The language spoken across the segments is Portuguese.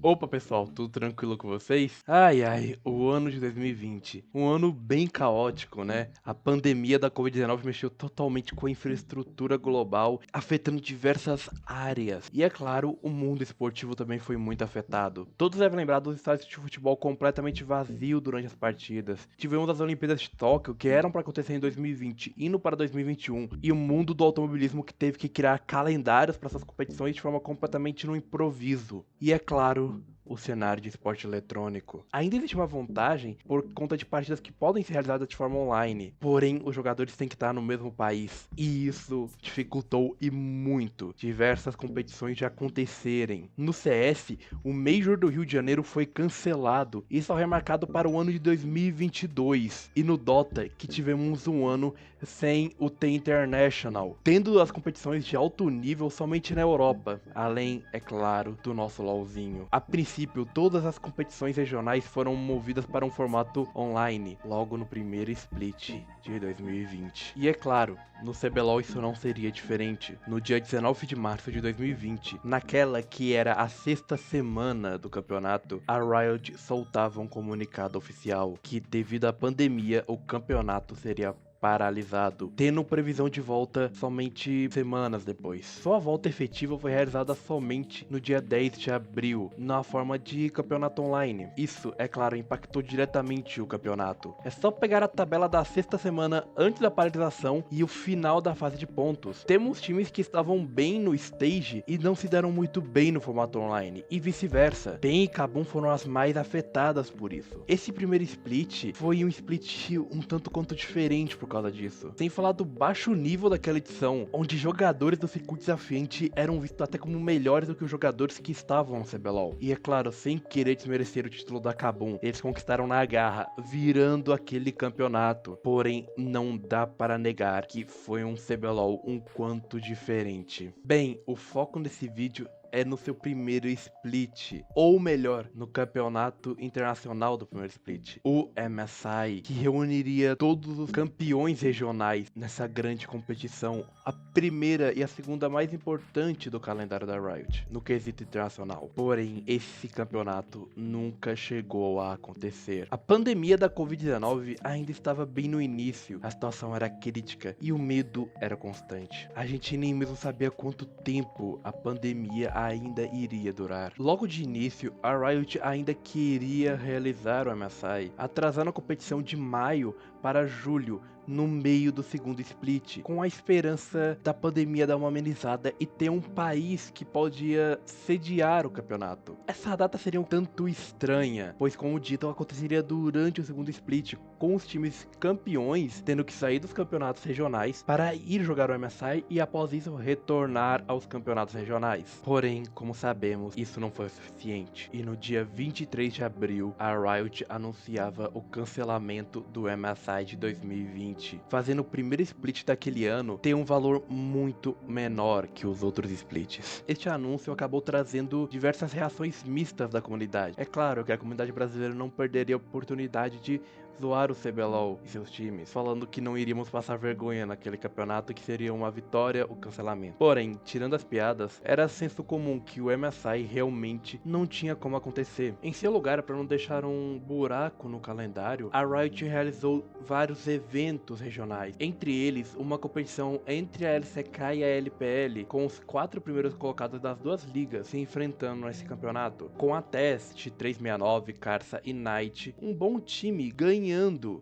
Opa pessoal, tudo tranquilo com vocês? Ai ai, o ano de 2020, um ano bem caótico, né? A pandemia da Covid-19 mexeu totalmente com a infraestrutura global, afetando diversas áreas. E é claro, o mundo esportivo também foi muito afetado. Todos devem lembrar dos estádios de futebol completamente vazios durante as partidas. Tivemos as Olimpíadas de Tóquio, que eram para acontecer em 2020, indo para 2021, e o mundo do automobilismo que teve que criar calendários para essas competições de forma completamente no improviso. E é claro, o cenário de esporte eletrônico. Ainda existe uma vantagem por conta de partidas que podem ser realizadas de forma online, porém os jogadores têm que estar no mesmo país, e isso dificultou e muito diversas competições de acontecerem. No CS, o Major do Rio de Janeiro foi cancelado e só remarcado para o ano de 2022, e no Dota, que tivemos um ano sem o The International, tendo as competições de alto nível somente na Europa, além, é claro, do nosso LoLzinho. A princípio, todas as competições regionais foram movidas para um formato online, logo no primeiro split de 2020. E é claro, no CBLOL isso não seria diferente. No dia 19 de março de 2020, naquela que era a sexta semana do campeonato, a Riot soltava um comunicado oficial que, devido à pandemia, o campeonato seria paralisado, tendo previsão de volta somente semanas depois. Sua volta efetiva foi realizada somente no dia 10 de abril, na forma de campeonato online. Isso, é claro, impactou diretamente o campeonato. É só pegar a tabela da sexta semana antes da paralisação e o final da fase de pontos. Temos times que estavam bem no stage e não se deram muito bem no formato online, e vice-versa. PEN e KABUM foram as mais afetadas por isso. Esse primeiro split foi um split um tanto quanto diferente por causa disso. Sem falar do baixo nível daquela edição, onde jogadores do circuito desafiante eram vistos até como melhores do que os jogadores que estavam no CBLOL. E é claro, sem querer desmerecer o título da KABUM, eles conquistaram na garra, virando aquele campeonato. Porém, não dá para negar que foi um CBLOL um quanto diferente. Bem, o foco desse vídeo é no seu primeiro split, ou melhor, no campeonato internacional do primeiro split, o MSI, que reuniria todos os campeões regionais nessa grande competição, a primeira e a segunda mais importante do calendário da Riot, no quesito internacional. Porém, esse campeonato nunca chegou a acontecer. A pandemia da Covid-19 ainda estava bem no início, a situação era crítica e o medo era constante. A gente nem mesmo sabia quanto tempo a pandemia ainda iria durar. Logo de início, a Riot ainda queria realizar o MSI, atrasando a competição de maio para julho, no meio do segundo split, com a esperança da pandemia dar uma amenizada e ter um país que podia sediar o campeonato. Essa data seria um tanto estranha, pois como dito, ela aconteceria durante o segundo split, com os times campeões tendo que sair dos campeonatos regionais para ir jogar o MSI e após isso retornar aos campeonatos regionais. Porém, como sabemos, isso não foi o suficiente, e no dia 23 de abril, a Riot anunciava o cancelamento do MSI de 2020, fazendo o primeiro split daquele ano ter um valor muito menor que os outros splits. Este anúncio acabou trazendo diversas reações mistas da comunidade. É claro que a comunidade brasileira não perderia a oportunidade de zoar o CBLOL e seus times, falando que não iríamos passar vergonha naquele campeonato, que seria uma vitória ou cancelamento. Porém, tirando as piadas, era senso comum que o MSI realmente não tinha como acontecer. Em seu lugar, para não deixar um buraco no calendário, a Riot realizou vários eventos regionais, entre eles uma competição entre a LCK e a LPL, com os 4 primeiros colocados das duas ligas se enfrentando nesse campeonato, com a Test, 369, Karsa e Knight, um bom time ganhando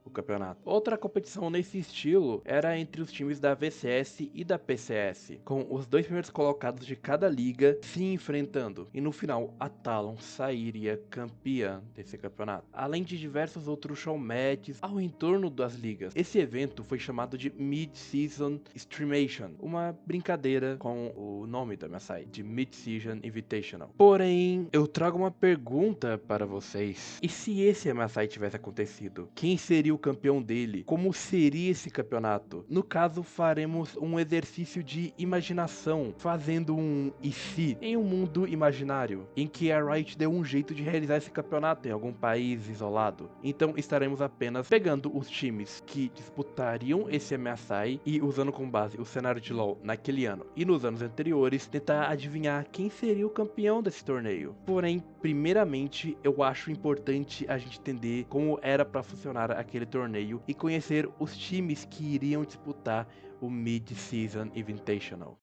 o campeonato. Outra competição nesse estilo era entre os times da VCS e da PCS, com os 2 primeiros colocados de cada liga se enfrentando, e no final a Talon sairia campeã desse campeonato, além de diversos outros show matches ao entorno das ligas. Esse evento foi chamado de Mid-Season Streamation, uma brincadeira com o nome da MSI, de Mid-Season Invitational. Porém, eu trago uma pergunta para vocês: e se esse MSI tivesse acontecido? quem seria o campeão dele, como seria esse campeonato. No caso, faremos um exercício de imaginação, fazendo um e se em um mundo imaginário, em que a Riot deu um jeito de realizar esse campeonato em algum país isolado. Então estaremos apenas pegando os times que disputariam esse MSI e usando como base o cenário de LoL naquele ano e nos anos anteriores, tentar adivinhar quem seria o campeão desse torneio. Porém, primeiramente, eu acho importante a gente entender como era para funcionar aquele torneio e conhecer os times que iriam disputar o Mid-Season Invitational.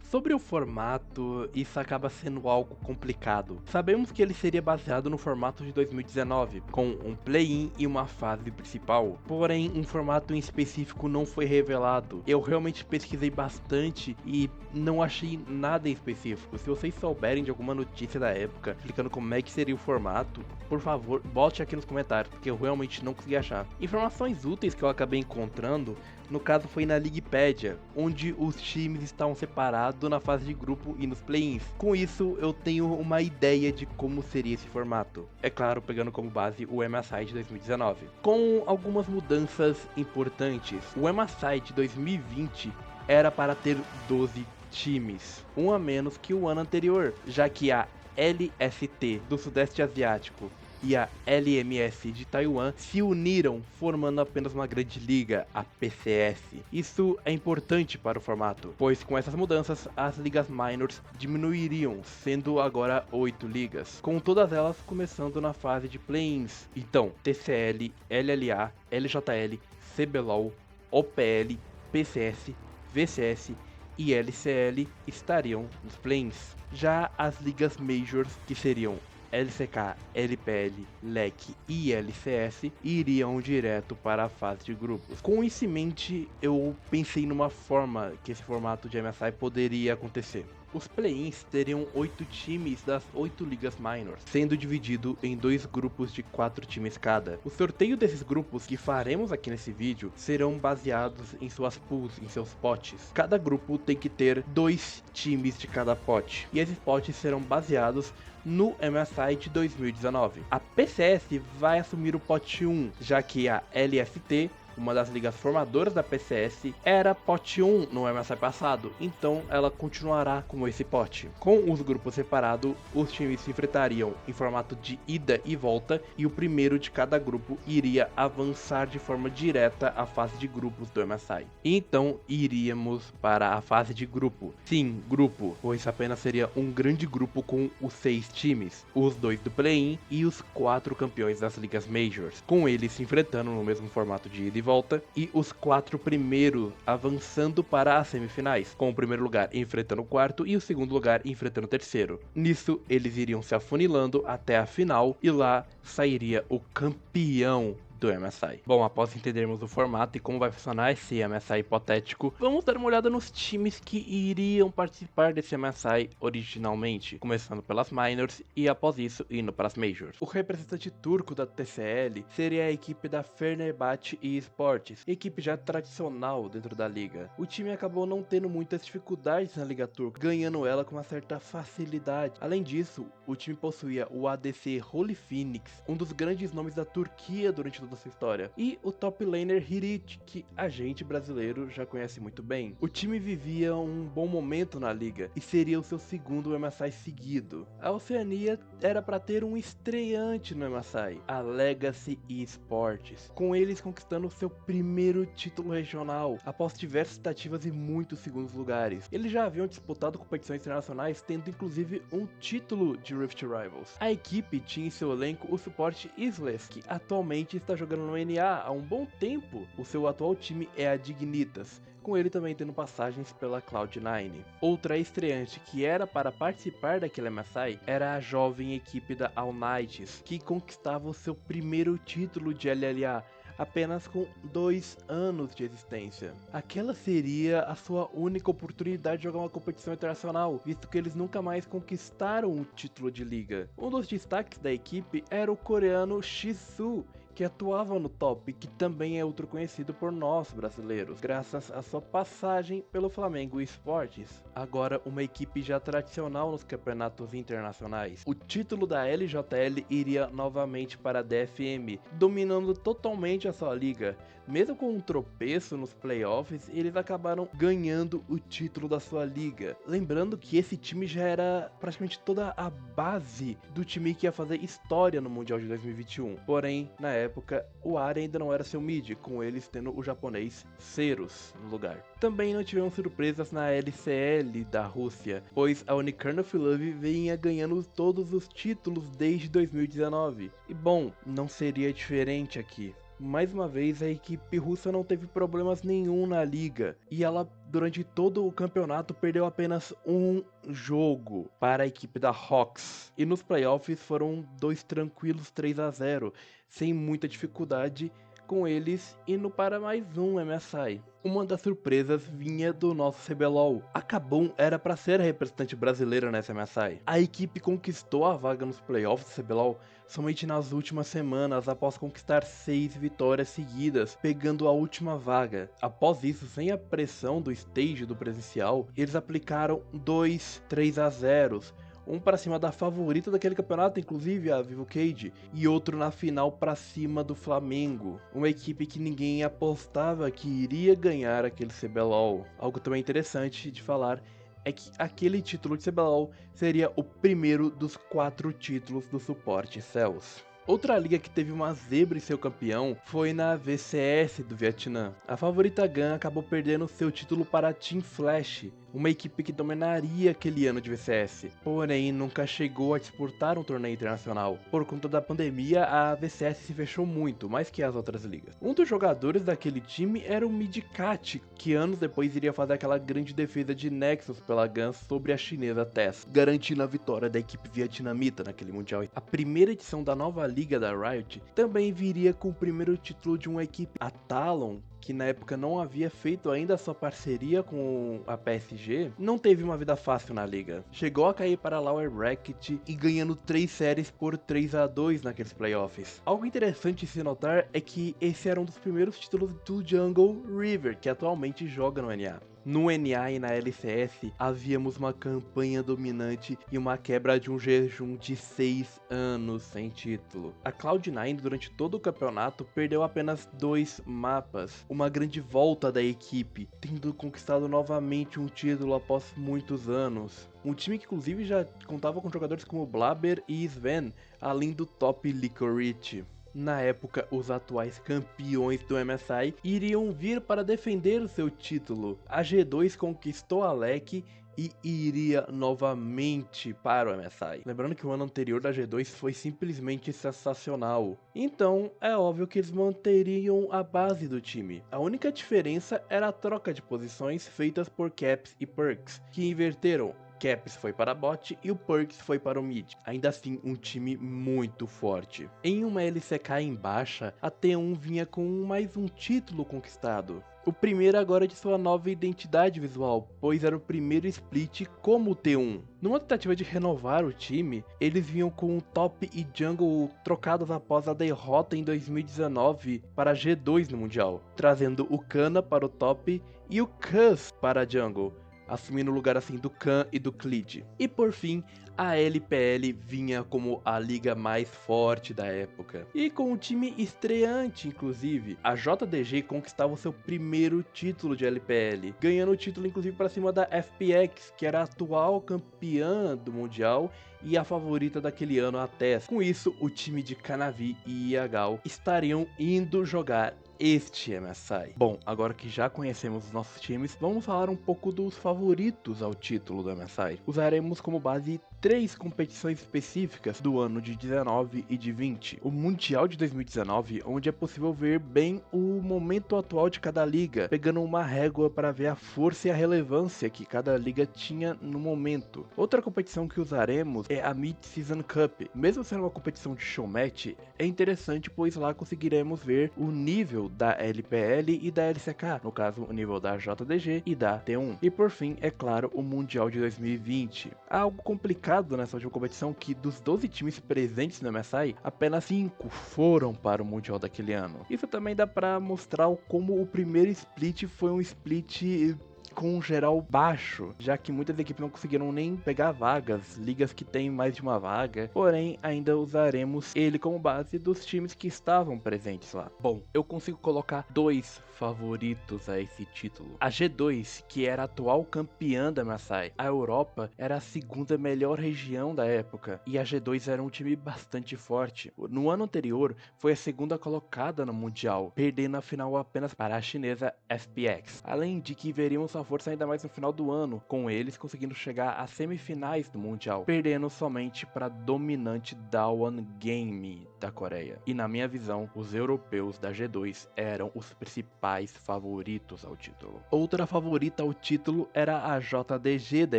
Sobre o formato, isso acaba sendo algo complicado. Sabemos que ele seria baseado no formato de 2019, com um play-in e uma fase principal, porém um formato em específico não foi revelado. Eu realmente pesquisei bastante e não achei nada em específico. Se vocês souberem de alguma notícia da época, explicando como é que seria o formato, por favor, bote aqui nos comentários, porque eu realmente não consegui achar. Informações úteis que eu acabei encontrando, no caso foi na Wikipedia, onde os times estavam separados na fase de grupo e nos play-ins. Com isso, eu tenho uma ideia de como seria esse formato. É claro, pegando como base o MSI de 2019. Com algumas mudanças importantes. O MSI de 2020 era para ter 12 times, um a menos que o ano anterior, já que a LST do Sudeste Asiático e a LMS de Taiwan se uniram, formando apenas uma grande liga, a PCS. Isso é importante para o formato, pois com essas mudanças, as ligas minors diminuiriam, sendo agora 8 ligas, com todas elas começando na fase de play-ins. Então, TCL, LLA, LJL, CBLOL, OPL, PCS, VCS e LCL estariam nos play-ins. Já as ligas majors, que seriam LCK, LPL, LEC e LCS, iriam direto para a fase de grupos. Com isso em mente, eu pensei numa forma que esse formato de MSI poderia acontecer. Os play-ins teriam 8 times das 8 ligas minors, sendo dividido em 2 grupos de 4 times cada. O sorteio desses grupos que faremos aqui nesse vídeo serão baseados em suas pools, em seus potes. Cada grupo tem que ter 2 times de cada pote, e esses potes serão baseados no MSI de 2019. A PCS vai assumir o pote 1, já que a LST, uma das ligas formadoras da PCS, era pote 1 no MSI passado, então ela continuará como esse pote. Com os grupos separados, os times se enfrentariam em formato de ida e volta, e o primeiro de cada grupo iria avançar de forma direta à fase de grupos do MSI. Então iríamos para a fase de grupo. Sim, grupo, pois apenas seria um grande grupo com os 6 times, os 2 do play-in e os 4 campeões das ligas majors, com eles se enfrentando no mesmo formato de ida e volta, e os 4 primeiros avançando para as semifinais, com o primeiro lugar enfrentando o quarto e o segundo lugar enfrentando o terceiro. Nisso, eles iriam se afunilando até a final, e lá sairia o campeão do MSI. Bom, após entendermos o formato e como vai funcionar esse MSI hipotético, vamos dar uma olhada nos times que iriam participar desse MSI originalmente, começando pelas minors e após isso indo para as majors. O representante turco da TCL seria a equipe da Fenerbahçe Esportes, equipe já tradicional dentro da liga. O time acabou não tendo muitas dificuldades na liga turca, ganhando ela com uma certa facilidade. Além disso, o time possuía o ADC Holy Phoenix, um dos grandes nomes da Turquia durante toda sua história, e o top laner Hirit, que a gente brasileiro já conhece muito bem. O time vivia um bom momento na liga e seria o seu segundo MSI seguido. A Oceania era para ter um estreante no MSI, a Legacy Esportes, com eles conquistando seu primeiro título regional após diversas tentativas e muitos segundos lugares. Eles já haviam disputado competições internacionais, tendo inclusive um título de Rift Rivals. A equipe tinha em seu elenco o suporte Isles, que atualmente está jogando no NA há um bom tempo. O seu atual time é a Dignitas, com ele também tendo passagens pela Cloud9. Outra estreante que era para participar daquele MSI era a jovem equipe da All Knights, que conquistava o seu primeiro título de LLA apenas com 2 anos de existência. Aquela seria a sua única oportunidade de jogar uma competição internacional, visto que eles nunca mais conquistaram um título de liga. Um dos destaques da equipe era o coreano Shisu, que atuava no top, que também é outro conhecido por nós brasileiros, graças à sua passagem pelo Flamengo Esportes, agora uma equipe já tradicional nos campeonatos internacionais. O título da LJL iria novamente para a DFM, dominando totalmente a sua liga. Mesmo com um tropeço nos playoffs, eles acabaram ganhando o título da sua liga. Lembrando que esse time já era praticamente toda a base do time que ia fazer história no Mundial de 2021. Porém, na época, o Ari ainda não era seu mid, com eles tendo o japonês Ceros no lugar. Também não tivemos surpresas na LCL da Rússia, pois a Unicorn of Love vinha ganhando todos os títulos desde 2019. E bom, não seria diferente aqui. Mais uma vez, a equipe russa não teve problemas nenhum na liga, e ela durante todo o campeonato perdeu apenas um jogo para a equipe da Hawks, e nos playoffs foram 2 tranquilos 3-0, sem muita dificuldade, com eles indo para mais um MSI. Uma das surpresas vinha do nosso CBLOL. A Kabum era para ser a representante brasileira nessa MSI. A equipe conquistou a vaga nos playoffs do CBLOL somente nas últimas semanas, após conquistar 6 vitórias seguidas, pegando a última vaga. Após isso, sem a pressão do stage do presencial, eles aplicaram 2 3-0. Um para cima da favorita daquele campeonato, inclusive a Vivo Cage, e outro na final para cima do Flamengo, uma equipe que ninguém apostava que iria ganhar aquele CBLOL. Algo também interessante de falar é que aquele título de CBLOL seria o primeiro dos 4 títulos do suporte Cells. Outra liga que teve uma zebra em seu campeão foi na VCS do Vietnã. A favorita GAN acabou perdendo seu título para a Team Flash, uma equipe que dominaria aquele ano de VCS, porém nunca chegou a disputar um torneio internacional. Por conta da pandemia, a VCS se fechou muito, mais que as outras ligas. Um dos jogadores daquele time era o Midcat, que anos depois iria fazer aquela grande defesa de Nexus pela GAN sobre a chinesa TES, garantindo a vitória da equipe vietnamita naquele mundial. A primeira edição da nova liga da Riot também viria com o primeiro título de uma equipe, a Talon, que na época não havia feito ainda sua parceria com a PSG, não teve uma vida fácil na liga. Chegou a cair para a Lower Bracket e ganhando 3 séries por 3-2 naqueles playoffs. Algo interessante de se notar é que esse era um dos primeiros títulos do Jungle River, que atualmente joga no NA. No NA e na LCS, havíamos uma campanha dominante e uma quebra de um jejum de 6 anos sem título. A Cloud9 durante todo o campeonato perdeu apenas 2 mapas, uma grande volta da equipe, tendo conquistado novamente um título após muitos anos. Um time que inclusive já contava com jogadores como Blaber e Sven, além do top Licorice. Na época, os atuais campeões do MSI iriam vir para defender o seu título. A G2 conquistou a LEC e iria novamente para o MSI. Lembrando que o ano anterior da G2 foi simplesmente sensacional. Então, é óbvio que eles manteriam a base do time. A única diferença era a troca de posições feitas por Caps e Perks, que inverteram. Caps foi para bot e o Perks foi para o mid. Ainda assim, um time muito forte. Em uma LCK em baixa, a T1 vinha com mais um título conquistado. O primeiro agora de sua nova identidade visual, pois era o primeiro split como T1. Numa tentativa de renovar o time, eles vinham com o top e jungle trocados após a derrota em 2019 para a G2 no Mundial, trazendo o Kana para o top e o Cus para a jungle, assumindo o lugar assim do Khan e do Clid. E por fim, a LPL vinha como a liga mais forte da época. E com um time estreante, inclusive. A JDG conquistava o seu primeiro título de LPL, ganhando o título inclusive para cima da FPX, que era a atual campeã do Mundial e a favorita daquele ano, a TES. Com isso, o time de Canavi e Yagal estariam indo jogar este MSI. Bom, agora que já conhecemos os nossos times, vamos falar um pouco dos favoritos ao título do MSI. Usaremos como base 3 competições específicas do ano de 19 e de 20. O Mundial de 2019, onde é possível ver bem o momento atual de cada liga, pegando uma régua para ver a força e a relevância que cada liga tinha no momento. Outra competição que usaremos é a Mid-Season Cup. Mesmo sendo uma competição de showmatch, é interessante pois lá conseguiremos ver o nível da LPL e da LCK, no caso o nível da JDG e da T1. E por fim, é claro, o Mundial de 2020. Algo complicado destacado nessa última competição que dos 12 times presentes no MSI, apenas 5 foram para o Mundial daquele ano. Isso também dá pra mostrar como o primeiro split foi um split com um geral baixo, já que muitas equipes não conseguiram nem pegar vagas, ligas que tem mais de uma vaga, porém ainda usaremos ele como base dos times que estavam presentes lá. Bom, eu consigo colocar 2 favoritos a esse título. A G2, que era a atual campeã da MSI, a Europa era a segunda melhor região da época, e a G2 era um time bastante forte. No ano anterior, foi a segunda colocada no Mundial, perdendo a final apenas para a chinesa SPX. Além de que veríamos sua força ainda mais no final do ano, com eles conseguindo chegar às semifinais do Mundial, perdendo somente para a dominante Daewon Game da Coreia. E na minha visão, os europeus da G2 eram os principais favoritos ao título. Outra favorita ao título era a JDG da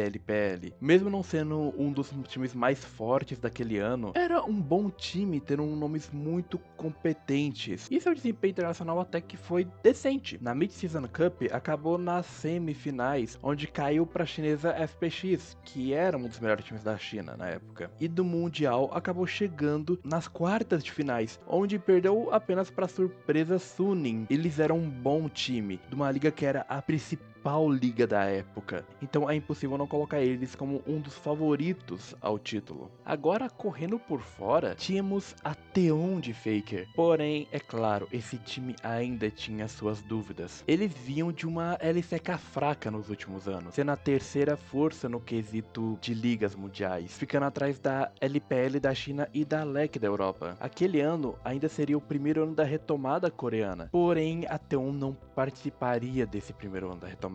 LPL. Mesmo não sendo um dos times mais fortes daquele ano, era um bom time, tendo nomes muito competentes. E seu desempenho internacional até que foi decente. Na Mid-Season Cup, acabou nas semifinais, onde caiu para a chinesa FPX, que era um dos melhores times da China na época. E do Mundial, acabou chegando nas quartas de finais, onde perdeu apenas para a surpresa Suning. Eles eram um bom time, de uma liga que era a principal liga da época, então é impossível não colocar eles como um dos favoritos ao título. Agora, correndo por fora, tínhamos a T1 de Faker, porém, é claro, esse time ainda tinha suas dúvidas. Eles vinham de uma LCK fraca nos últimos anos, sendo a terceira força no quesito de ligas mundiais, ficando atrás da LPL da China e da LEC da Europa. Aquele ano ainda seria o primeiro ano da retomada coreana, porém a T1 não participaria desse primeiro ano da retomada.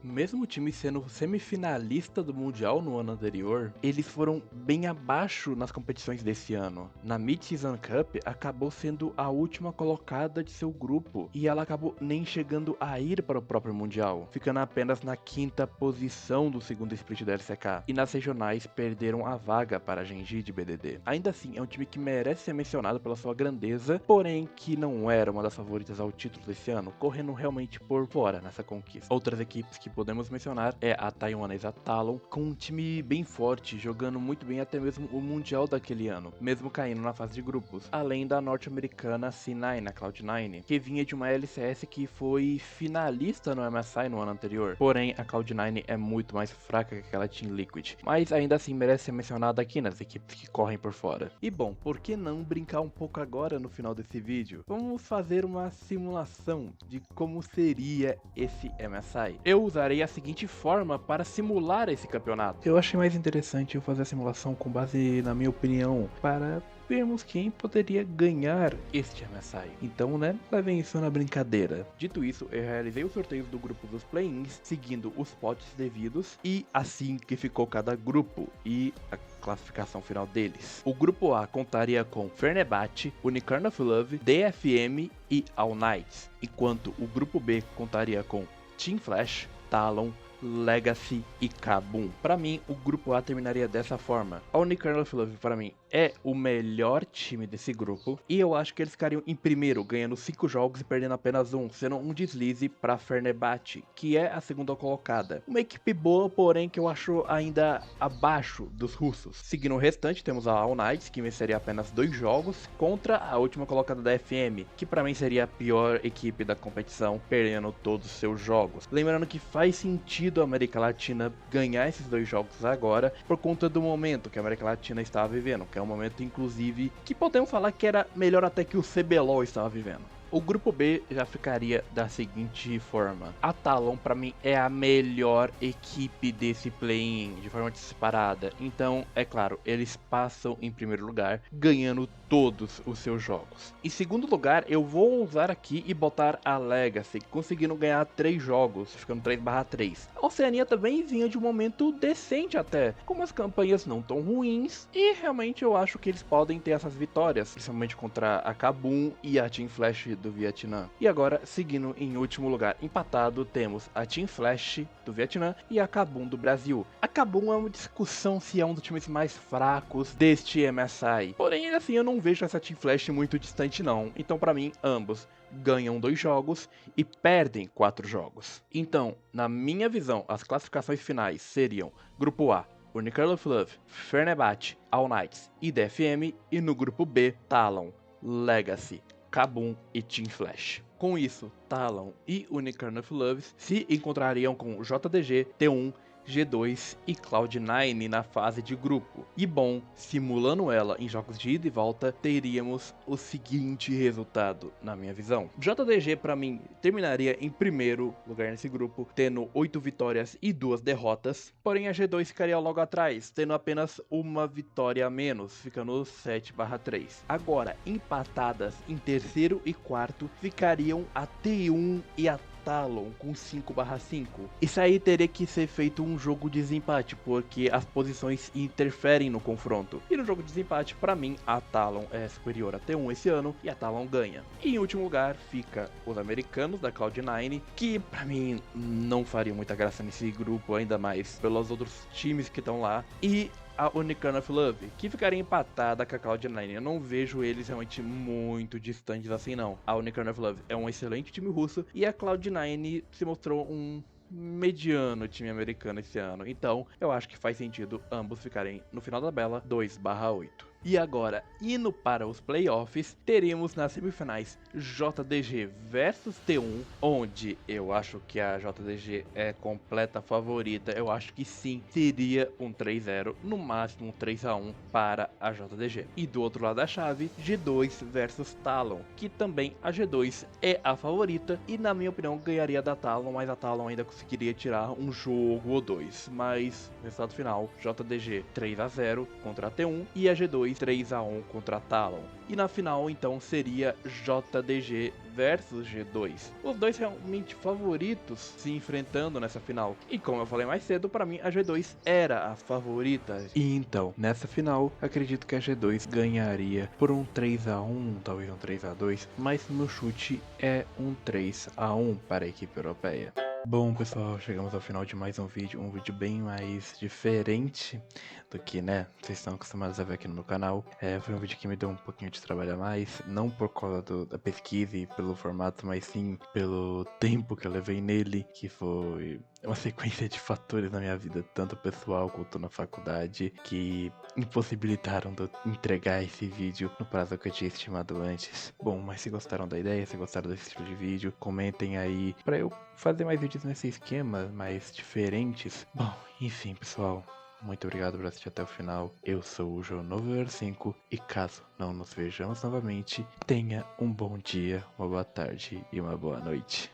Mesmo o time sendo semifinalista do Mundial no ano anterior, eles foram bem abaixo nas competições desse ano. Na Mid-Season Cup, acabou sendo a última colocada de seu grupo, e ela acabou nem chegando a ir para o próprio Mundial, ficando apenas na 5ª posição do segundo split da LCK. E nas regionais, perderam a vaga para a Gen.G de BDD. Ainda assim, é um time que merece ser mencionado pela sua grandeza, porém que não era uma das favoritas ao título desse ano, correndo realmente por fora nessa conquista. Outras equipes que podemos mencionar é a taiwanesa Talon, com um time bem forte, jogando muito bem até mesmo o Mundial daquele ano, mesmo caindo na fase de grupos, além da norte-americana C9, a Cloud9, que vinha de uma LCS que foi finalista no MSI no ano anterior, porém a Cloud9 é muito mais fraca que aquela Team Liquid, mas ainda assim merece ser mencionada aqui nas equipes que correm por fora. E bom, por que não brincar um pouco agora no final desse vídeo? Vamos fazer uma simulação de como seria esse MSI. Eu usarei a seguinte forma para simular esse campeonato. Eu achei mais interessante eu fazer a simulação com base na minha opinião, para vermos quem poderia ganhar este MSI. Então, né, levem isso na brincadeira. Dito isso, eu realizei os sorteios do grupo dos play-ins, seguindo os potes devidos, e assim que ficou cada grupo e a classificação final deles. O grupo A contaria com Fenerbahçe, Unicorn of Love, DFM e All Knights, enquanto o grupo B contaria com Team Flash, Talon, Legacy e Kabum. Para mim, o grupo A terminaria dessa forma. A Unicorn of Love, para mim, é o melhor time desse grupo, e eu acho que eles ficariam em primeiro, ganhando 5 jogos e perdendo apenas um, sendo um deslize para Fenerbahçe, que é a segunda colocada. Uma equipe boa, porém que eu acho ainda abaixo dos russos. Seguindo o restante, temos a All Knights, que venceria apenas 2 jogos, contra a última colocada da FM, que para mim seria a pior equipe da competição, perdendo todos os seus jogos. Lembrando que faz sentido a América Latina ganhar esses 2 jogos agora, por conta do momento que a América Latina estava vivendo, que é um momento inclusive que podemos falar que era melhor até que o CBLOL estava vivendo. O grupo B já ficaria da seguinte forma: a Talon para mim é a melhor equipe desse play-in de forma disparada, então é claro, eles passam em primeiro lugar, ganhando todos os seus jogos. Em segundo lugar, eu vou usar aqui e botar a Legacy, conseguindo ganhar 3 jogos, ficando 3/3. A Oceania também vinha de um momento decente até, com umas campanhas não tão ruins, e realmente eu acho que eles podem ter essas vitórias, principalmente contra a Kabum e a Team Flash do Vietnã. E agora, seguindo em último lugar, empatado, temos a Team Flash do Vietnã e a Kabum do Brasil. A Kabum é uma discussão se é um dos times mais fracos deste MSI, porém assim, eu não vejo essa Team Flash muito distante não, então para mim, ambos ganham 2 jogos e perdem 4 jogos. Então, na minha visão, as classificações finais seriam: Grupo A, Unicorn of Love, Fenerbahçe, All Knights e DFM. E no grupo B, Talon, Legacy, Kabum e Team Flash. Com isso, Talon e Unicorn of Love se encontrariam com JDG, T1, G2 e Cloud9 na fase de grupo. E bom, simulando ela em jogos de ida e volta, teríamos o seguinte resultado, na minha visão. JDG para mim terminaria em primeiro lugar nesse grupo, tendo 8 vitórias e 2 derrotas, porém a G2 ficaria logo atrás, tendo apenas uma vitória a menos, ficando 7/3. Agora, empatadas em terceiro e quarto, ficariam a T1 e a Talon com 5/5. Isso aí teria que ser feito um jogo de desempate, porque as posições interferem no confronto. E no jogo de desempate, para mim, a Talon é superior a T1 esse ano e a Talon ganha. E em último lugar fica os americanos da Cloud9, que para mim não faria muita graça nesse grupo, ainda mais pelos outros times que estão lá. E a Unicorn of Love, que ficaria empatada com a Cloud9. Eu não vejo eles realmente muito distantes assim não. A Unicorn of Love é um excelente time russo e a Cloud9 se mostrou um mediano time americano esse ano. Então, eu acho que faz sentido ambos ficarem no final da tabela 2/8. E agora, indo para os playoffs, teremos nas semifinais JDG versus T1, onde eu acho que a JDG é completa favorita. Eu acho que sim, seria um 3-0, no máximo um 3-1 para a JDG. E do outro lado da chave, G2 versus Talon, que também a G2 é a favorita e na minha opinião ganharia da Talon, mas a Talon ainda conseguiria tirar um jogo ou dois. Mas, resultado final, JDG 3-0 contra a T1 e a G2 3-1 contra a Talon. E na final então seria JDG versus G2. Os dois realmente favoritos se enfrentando nessa final. E como eu falei mais cedo, para mim a G2 era a favorita. E então, nessa final, acredito que a G2 ganharia por um 3-1, talvez um 3-2, mas meu chute é um 3-1 para a equipe europeia. Bom pessoal, chegamos ao final de mais um vídeo bem mais diferente do que, né, vocês estão acostumados a ver aqui no meu canal. Foi um vídeo que me deu um pouquinho de trabalho a mais, não por causa da pesquisa e pelo formato, mas sim pelo tempo que eu levei nele, que foi uma sequência de fatores na minha vida, tanto pessoal quanto na faculdade, que impossibilitaram de eu entregar esse vídeo no prazo que eu tinha estimado antes. Bom, mas se gostaram da ideia, se gostaram desse tipo de vídeo, comentem aí pra eu fazer mais vídeos nesse esquema, mais diferentes. Bom, enfim pessoal, muito obrigado por assistir até o final. Eu sou o João Novo 5 e caso não nos vejamos novamente, tenha um bom dia, uma boa tarde e uma boa noite.